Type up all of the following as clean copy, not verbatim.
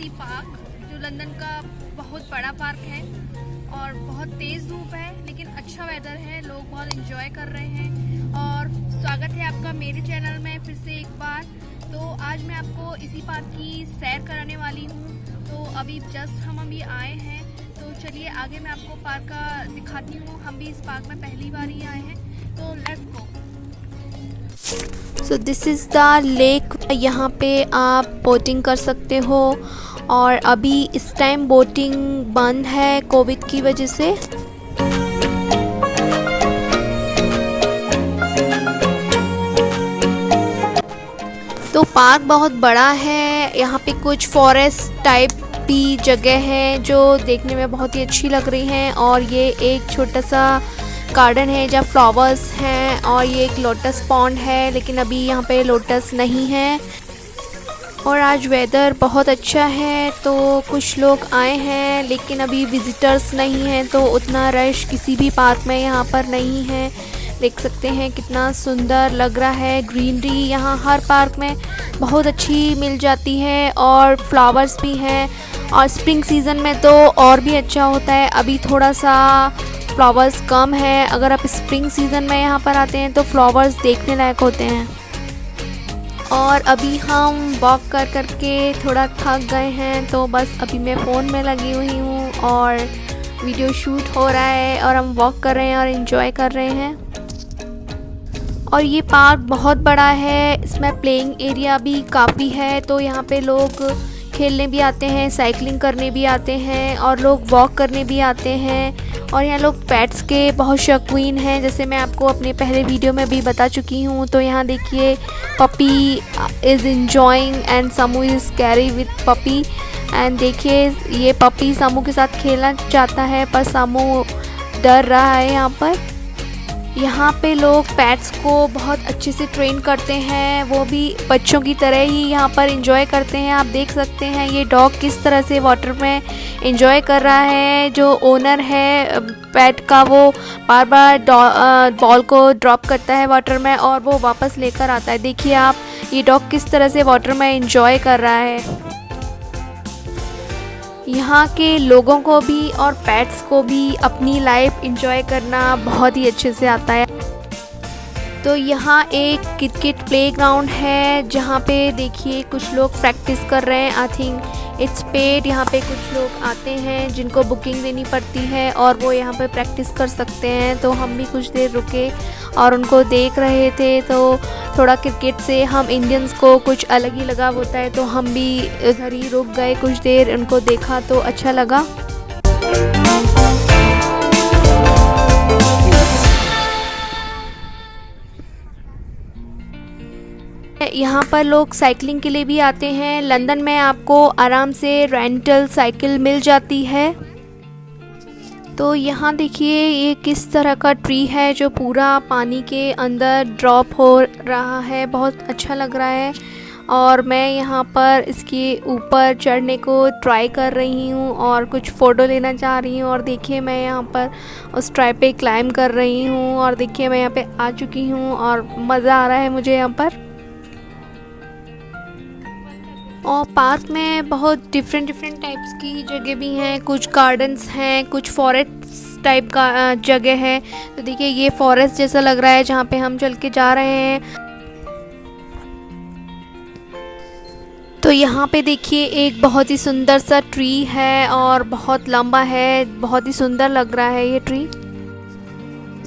सी park, जो London का बहुत बड़ा पार्क है और बहुत तेज़ धूप है लेकिन अच्छा वेदर है, लोग बहुत एंजॉय कर रहे हैं। और स्वागत है आपका मेरे चैनल में फिर से एक बार। तो आज मैं आपको इसी पार्क की सैर कराने वाली हूँ। तो अभी जस्ट हम अभी आए हैं, तो चलिए आगे मैं आपको पार्क का दिखाती हूँ। हम भी इस पार्क में पहली बार ही आए हैं, तो let's go. So this is the lake. यहाँ पे आप बोटिंग कर सकते हो और अभी इस टाइम बोटिंग बंद है कोविड की वजह से। तो पार्क बहुत बड़ा है, यहाँ पे कुछ फॉरेस्ट टाइप भी जगह है जो देखने में बहुत ही अच्छी लग रही हैं। और ये एक छोटा सा गार्डन है जहाँ फ्लावर्स हैं और ये एक लोटस पॉन्ड है, लेकिन अभी यहाँ पे लोटस नहीं है। और आज वेदर बहुत अच्छा है तो कुछ लोग आए हैं, लेकिन अभी विजिटर्स नहीं हैं तो उतना रश किसी भी पार्क में यहाँ पर नहीं है। देख सकते हैं कितना सुंदर लग रहा है। ग्रीनरी यहाँ हर पार्क में बहुत अच्छी मिल जाती है और फ्लावर्स भी हैं। और स्प्रिंग सीज़न में तो और भी अच्छा होता है। अभी थोड़ा सा फ्लावर्स कम है। अगर आप स्प्रिंग सीज़न में यहाँ पर आते हैं तो फ्लावर्स देखने लायक होते हैं। और अभी हम वॉक कर करके थोड़ा थक गए हैं, तो बस अभी मैं फ़ोन में लगी हुई हूँ और वीडियो शूट हो रहा है और हम वॉक कर रहे हैं और एंजॉय कर रहे हैं। और ये पार्क बहुत बड़ा है, इसमें प्लेइंग एरिया भी काफ़ी है, तो यहाँ पे लोग खेलने भी आते हैं, साइकिलिंग करने भी आते हैं और लोग वॉक करने भी आते हैं। और यहाँ लोग पेट्स के बहुत शौकीन हैं, जैसे मैं आपको अपने पहले वीडियो में भी बता चुकी हूँ। तो यहाँ देखिए puppy is enjoying and Samu is carry with puppy. And देखिए ये पपी समू के साथ खेलना चाहता है पर समू डर रहा है। यहाँ पे लोग पेट्स को बहुत अच्छे से ट्रेन करते हैं, वो भी बच्चों की तरह ही यहाँ पर एंजॉय करते हैं। आप देख सकते हैं ये डॉग किस तरह से वाटर में एंजॉय कर रहा है। जो ओनर है पेट का वो बार बार बॉल को ड्रॉप करता है वाटर में और वो वापस लेकर आता है। देखिए आप ये डॉग किस तरह से वाटर में एंजॉय कर रहा है। यहाँ के लोगों को भी और पेट्स को भी अपनी लाइफ एंजॉय करना बहुत ही अच्छे से आता है। तो यहाँ एक क्रिकेट प्लेग्राउंड है जहाँ पे देखिए कुछ लोग प्रैक्टिस कर रहे हैं। I think it's paid. यहाँ पे कुछ लोग आते हैं जिनको बुकिंग देनी पड़ती है और वो यहाँ पे प्रैक्टिस कर सकते हैं। तो हम भी कुछ देर रुके और उनको देख रहे थे। तो थोड़ा क्रिकेट से हम इंडियंस को कुछ अलग ही लगाव होता है, तो हम भी इधर ही रुक गए कुछ देर, उनको देखा तो अच्छा लगा। यहाँ पर लोग साइकिलिंग के लिए भी आते हैं। लंदन में आपको आराम से रेंटल साइकिल मिल जाती है। तो यहाँ देखिए ये किस तरह का ट्री है जो पूरा पानी के अंदर ड्रॉप हो रहा है, बहुत अच्छा लग रहा है। और मैं यहाँ पर इसके ऊपर चढ़ने को ट्राई कर रही हूँ और कुछ फ़ोटो लेना चाह रही हूँ। और देखिए मैं यहाँ पर उस ट्राई पे क्लाइंब कर रही हूँ और देखिए मैं यहाँ पे आ चुकी हूँ और मज़ा आ रहा है मुझे यहाँ पर। और पार्क में बहुत डिफरेंट टाइप्स की जगह भी हैं, कुछ गार्डन्स हैं, कुछ फॉरेस्ट टाइप का जगह है। तो देखिए ये फॉरेस्ट जैसा लग रहा है जहाँ पे हम चल के जा रहे हैं। तो यहाँ पे देखिए एक बहुत ही सुंदर सा ट्री है और बहुत लंबा है, बहुत ही सुंदर लग रहा है ये ट्री।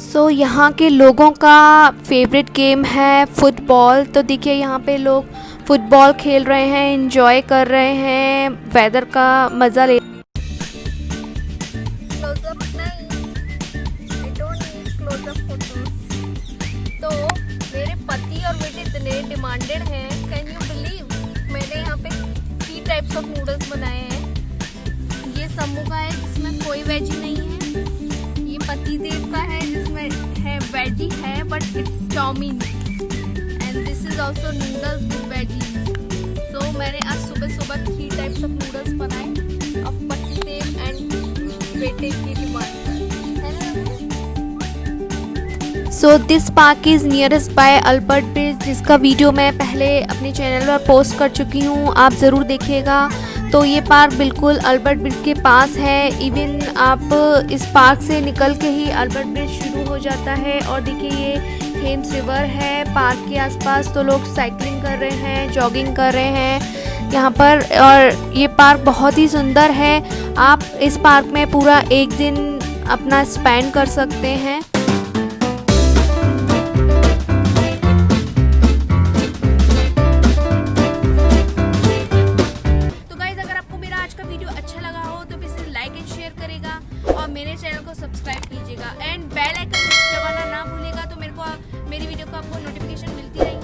सो यहाँ के लोगों का फेवरेट गेम है फुटबॉल। तो देखिए यहाँ पे लोग फुटबॉल खेल रहे हैं, एंजॉय कर रहे हैं, वेदर का मज़ा ले। तो मेरे पति और बेटे इतने डिमांडेड हैं, कैन यू बिलीव, मैंने यहाँ पे 3 टाइप्स ऑफ नूडल्स बनाए हैं। ये समू का है जिसमें कोई वेजी नहीं है, ये पति देव का है जिसमें है वेजी है but it's chow mein, and this is also noodles with veggies. So मैंने आज सुबह 3 टाइप्स ऑफ नूडल्स बनाए अब पति देव एंड बेटे की demand. So this park is nearest bye Albert bridge, जिसका वीडियो मैं पहले अपने चैनल पर पोस्ट कर चुकी हूँ, आप ज़रूर देखिएगा। तो ये पार्क बिल्कुल अल्बर्ट ब्रिज के पास है। इवन आप इस पार्क से निकल के ही अल्बर्ट ब्रिज शुरू हो जाता है। और देखिए ये थेम्स रिवर है पार्क के आसपास, तो लोग साइकिलिंग कर रहे हैं, जॉगिंग कर रहे हैं यहाँ पर। और ये पार्क बहुत ही सुंदर है। आप इस पार्क में पूरा एक दिन अपना स्पेंड कर सकते हैं। और मेरे चैनल को सब्सक्राइब कीजिएगा एंड बेल आइकन दबाना ना भूलिएगा, तो मेरी वीडियो को आपको नोटिफिकेशन मिलती रहेगी।